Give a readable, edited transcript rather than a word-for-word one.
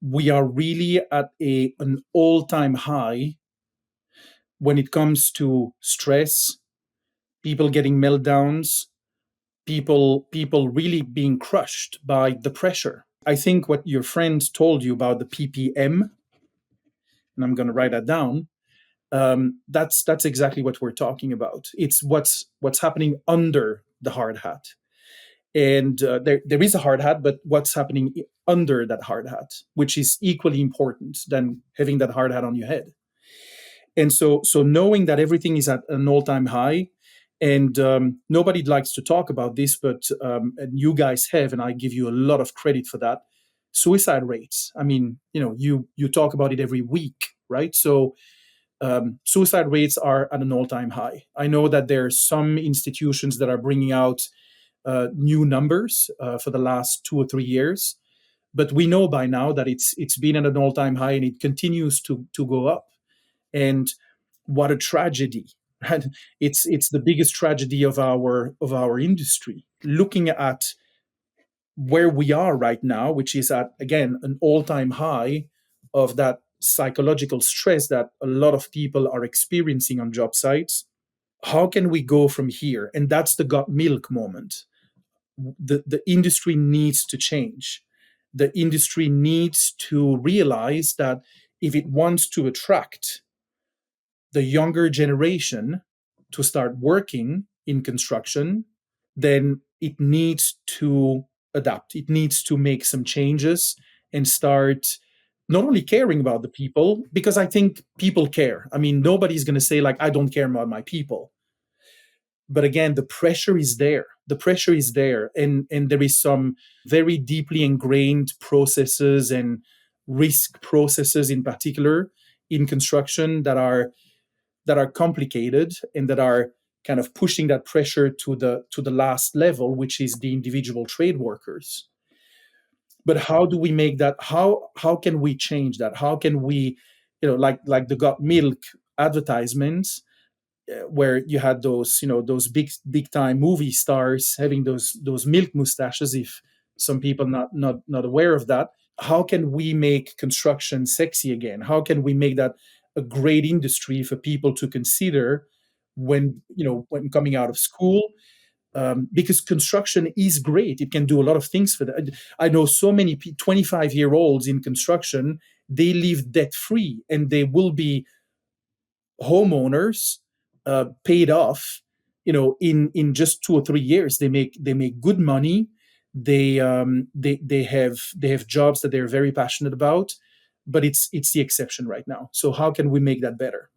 we are really at an all-time high when it comes to stress, people getting meltdowns, people really being crushed by the pressure. I think what your friend told you about the ppm, and I'm going to write that down. That's exactly what we're talking about. It's what's happening under the hard hat, and there is a hard hat, but what's happening under that hard hat, which is equally important than having that hard hat on your head. And so knowing that everything is at an all-time high, and nobody likes to talk about this, but and you guys have, and I give you a lot of credit for that. Suicide rates. I mean, you talk about it every week, right? So suicide rates are at an all-time high. I know that there are some institutions that are bringing out new numbers for the last 2 or 3 years, but we know by now that it's been at an all-time high and it continues to go up. And what a tragedy! Right? It's the biggest tragedy of our industry. Looking at where we are right now, which is at again an all-time high of that psychological stress that a lot of people are experiencing on job sites. How can we go from here? And that's the got milk moment. The industry needs to change. The industry needs to realize that if it wants to attract the younger generation to start working in construction, then it needs to adapt. It needs to make some changes and start not only caring about the people, because I think people care. I mean, nobody's going to say, like, I don't care about my people. But again, the pressure is there. The pressure is there. And there is some very deeply ingrained processes and risk processes in particular in construction that are complicated and that are kind of pushing that pressure to the last level, which is the individual trade workers. But how do we make that? How can we change that? How can we, like the got milk advertisements, where you had those big time movie stars having those milk mustaches, if some people not aware of that. How can we make construction sexy again? How can we make that a great industry for people to consider when coming out of school? Because construction is great. It can do a lot of things for that. I know so many 25-year-olds in construction, they live debt free and they will be homeowners, paid off, in just 2 or 3 years. They make good money. They have jobs that they're very passionate about, but it's the exception right now. So how can we make that better?